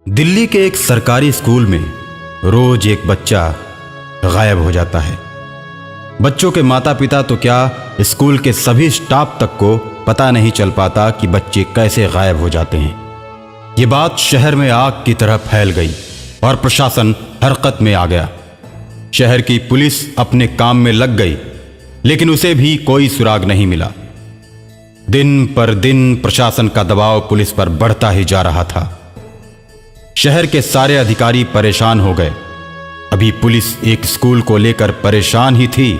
दिल्ली के एक सरकारी स्कूल में रोज एक बच्चा गायब हो जाता है। बच्चों के माता पिता तो क्या, स्कूल के सभी स्टाफ तक को पता नहीं चल पाता कि बच्चे कैसे गायब हो जाते हैं। ये बात शहर में आग की तरह फैल गई और प्रशासन हरकत में आ गया। शहर की पुलिस अपने काम में लग गई, लेकिन उसे भी कोई सुराग नहीं मिला। दिन पर दिन प्रशासन का दबाव पुलिस पर बढ़ता ही जा रहा था। शहर के सारे अधिकारी परेशान हो गए। अभी पुलिस एक स्कूल को लेकर परेशान ही थी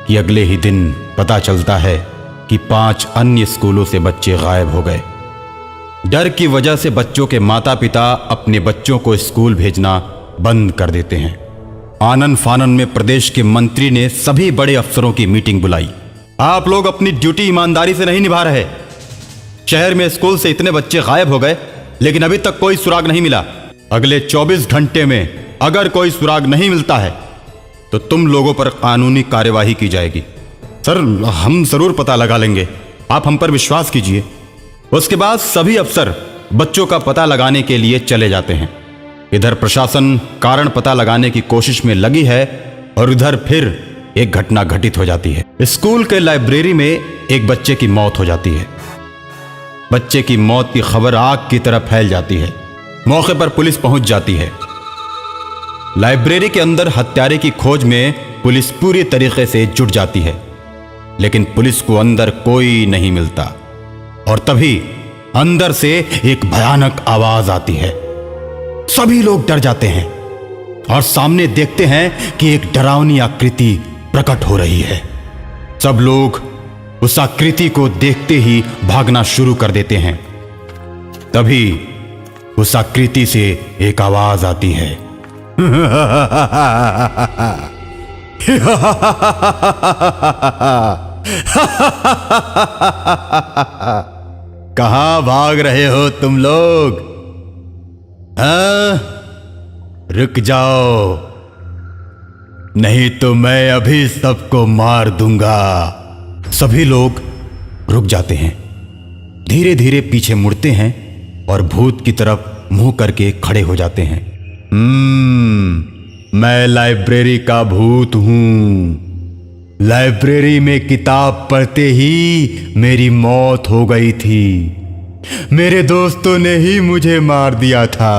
कि अगले ही दिन पता चलता है कि 5 अन्य स्कूलों से बच्चे गायब हो गए। डर की वजह से बच्चों के माता पिता अपने बच्चों को स्कूल भेजना बंद कर देते हैं। आनन फानन में प्रदेश के मंत्री ने सभी बड़े अफसरों की मीटिंग बुलाई। आप लोग अपनी ड्यूटी ईमानदारी से नहीं निभा रहे। शहर में स्कूल से इतने बच्चे गायब हो गए, लेकिन अभी तक कोई सुराग नहीं मिला। अगले 24 घंटे में अगर कोई सुराग नहीं मिलता है तो तुम लोगों पर कानूनी कार्यवाही की जाएगी। सर, हम जरूर पता लगा लेंगे, आप हम पर विश्वास कीजिए। उसके बाद सभी अफसर बच्चों का पता लगाने के लिए चले जाते हैं। इधर प्रशासन कारण पता लगाने की कोशिश में लगी है और इधर फिर एक घटना घटित हो जाती है। स्कूल के लाइब्रेरी में एक बच्चे की मौत हो जाती है। बच्चे की मौत की खबर आग की तरह फैल जाती है। मौके पर पुलिस पहुंच जाती है। लाइब्रेरी के अंदर हत्यारे की खोज में पुलिस पूरी तरीके से जुट जाती है, लेकिन पुलिस को अंदर कोई नहीं मिलता। और तभी अंदर से एक भयानक आवाज आती है। सभी लोग डर जाते हैं और सामने देखते हैं कि एक डरावनी आकृति प्रकट हो रही है। सब लोग उस आकृति को देखते ही भागना शुरू कर देते हैं। तभी उस आकृति से एक आवाज आती है। कहां भाग रहे हो तुम लोग? हाँ, रुक जाओ, नहीं तो मैं अभी सबको मार दूंगा। सभी लोग रुक जाते हैं, धीरे धीरे पीछे मुड़ते हैं और भूत की तरफ मुंह करके खड़े हो जाते हैं। मैं लाइब्रेरी का भूत हूं। लाइब्रेरी में किताब पढ़ते ही मेरी मौत हो गई थी। मेरे दोस्तों ने ही मुझे मार दिया था।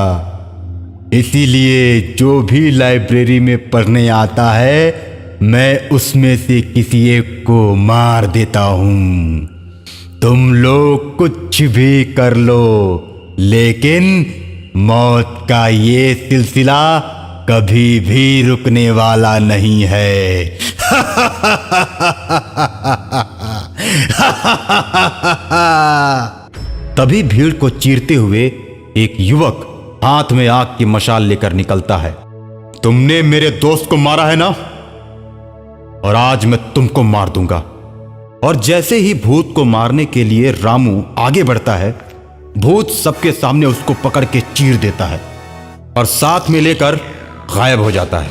इसीलिए जो भी लाइब्रेरी में पढ़ने आता है, मैं उसमें से किसी एक को मार देता हूं। तुम लोग कुछ भी कर लो, लेकिन मौत का ये सिलसिला कभी भी रुकने वाला नहीं है। तभी भीड़ को चीरते हुए एक युवक हाथ में आग की मशाल लेकर निकलता है। तुमने मेरे दोस्त को मारा है ना, और आज मैं तुमको मार दूंगा। और जैसे ही भूत को मारने के लिए रामू आगे बढ़ता है, भूत सबके सामने उसको पकड़ के चीर देता है और साथ में लेकर गायब हो जाता है।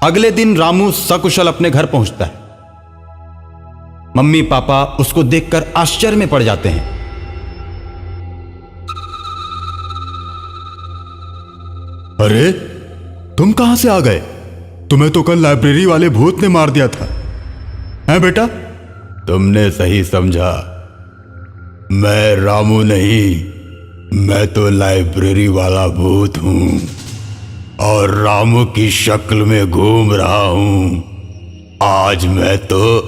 अगले दिन रामू सकुशल अपने घर पहुंचता है। मम्मी पापा उसको देखकर आश्चर्य में पड़ जाते हैं। अरे, तुम कहां से आ गए? तुम्हें तो कल लाइब्रेरी वाले भूत ने मार दिया था। हैं बेटा? तुमने सही समझा। मैं रामू नहीं, मैं तो लाइब्रेरी वाला भूत हूं और रामू की शक्ल में घूम रहा हूं। आज मैं तो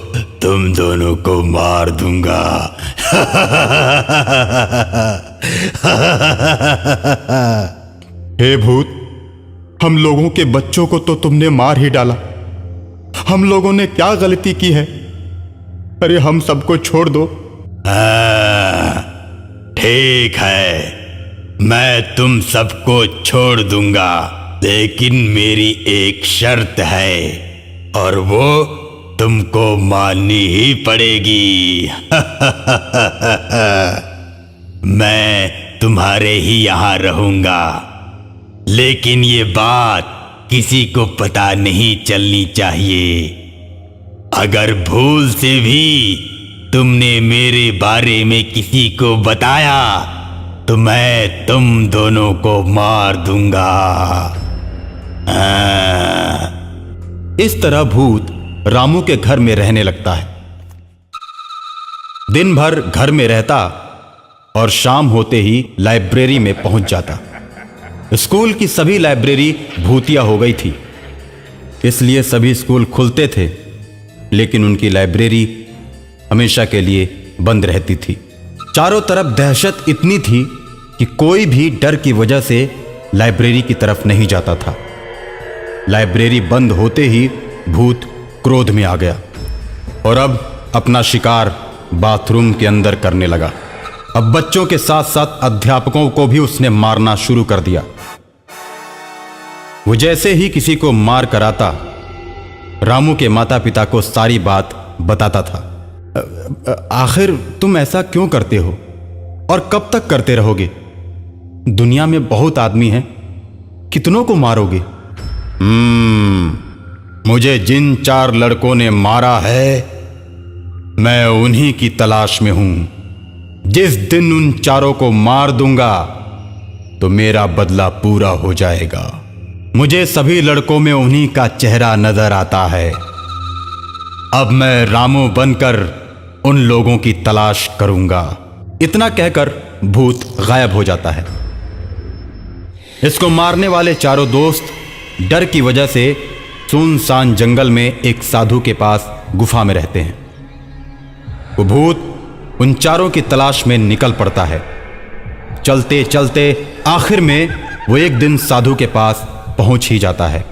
तुम दोनों को मार दूंगा। हे भूत, हम लोगों के बच्चों को तो तुमने मार ही डाला। हम लोगों ने क्या गलती की है? अरे हम सबको छोड़ दो। ठीक है, मैं तुम सबको छोड़ दूंगा, लेकिन मेरी एक शर्त है और वो तुमको माननी ही पड़ेगी। मैं तुम्हारे ही यहां रहूंगा, लेकिन ये बात किसी को पता नहीं चलनी चाहिए। अगर भूल से भी तुमने मेरे बारे में किसी को बताया तो मैं तुम दोनों को मार दूंगा। इस तरह भूत रामू के घर में रहने लगता है। दिन भर घर में रहता और शाम होते ही लाइब्रेरी में पहुंच जाता। स्कूल की सभी लाइब्रेरी भूतिया हो गई थी, इसलिए सभी स्कूल खुलते थे, लेकिन उनकी लाइब्रेरी हमेशा के लिए बंद रहती थी। चारों तरफ दहशत इतनी थी कि कोई भी डर की वजह से लाइब्रेरी की तरफ नहीं जाता था। लाइब्रेरी बंद होते ही भूत क्रोध में आ गया और अब अपना शिकार बाथरूम के अंदर करने लगा। अब बच्चों के साथ साथ अध्यापकों को भी उसने मारना शुरू कर दिया। वो जैसे ही किसी को मार कर आता, रामू के माता पिता को सारी बात बताता था। आखिर तुम ऐसा क्यों करते हो और कब तक करते रहोगे? दुनिया में बहुत आदमी हैं, कितनों को मारोगे? मुझे जिन 4 लड़कों ने मारा है, मैं उन्हीं की तलाश में हूं। जिस दिन उन चारों को मार दूंगा तो मेरा बदला पूरा हो जाएगा। मुझे सभी लड़कों में उन्हीं का चेहरा नजर आता है। अब मैं रामू बनकर उन लोगों की तलाश करूंगा। इतना कहकर भूत गायब हो जाता है। इसको मारने वाले चारों दोस्त डर की वजह से सुनसान जंगल में एक साधु के पास गुफा में रहते हैं। वो भूत उन चारों की तलाश में निकल पड़ता है। चलते चलते आखिर में वो एक दिन साधु के पास पहुंच ही जाता है।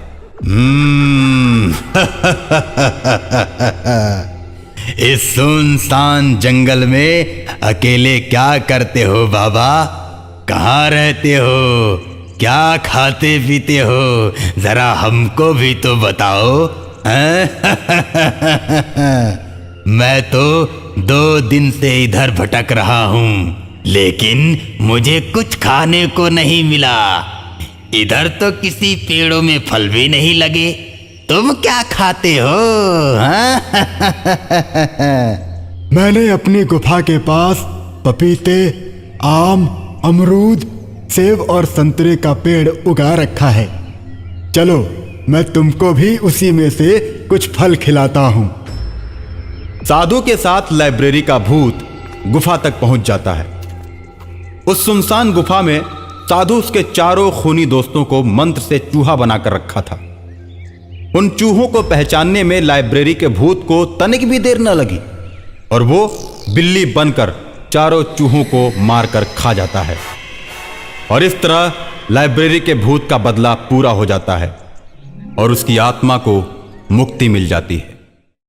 इस सुनसान जंगल में अकेले क्या करते हो बाबा? कहाँ रहते हो? क्या खाते पीते हो? जरा हमको भी तो बताओ। मैं तो 2 दिन से इधर भटक रहा हूँ, लेकिन मुझे कुछ खाने को नहीं मिला। इधर तो किसी पेड़ों में फल भी नहीं लगे। तुम क्या खाते हो? मैंने अपनी गुफा के पास पपीते, आम, अमरूद, सेब और संतरे का पेड़ उगा रखा है। चलो मैं तुमको भी उसी में से कुछ फल खिलाता हूं। साधु के साथ लाइब्रेरी का भूत गुफा तक पहुंच जाता है। उस सुनसान गुफा में साधु उसके चारों खूनी दोस्तों को मंत्र से चूहा बनाकर रखा था। उन चूहों को पहचानने में लाइब्रेरी के भूत को तनिक भी देर न लगी और वो बिल्ली बनकर चारों चूहों को मारकर खा जाता है। और इस तरह लाइब्रेरी के भूत का बदला पूरा हो जाता है और उसकी आत्मा को मुक्ति मिल जाती है।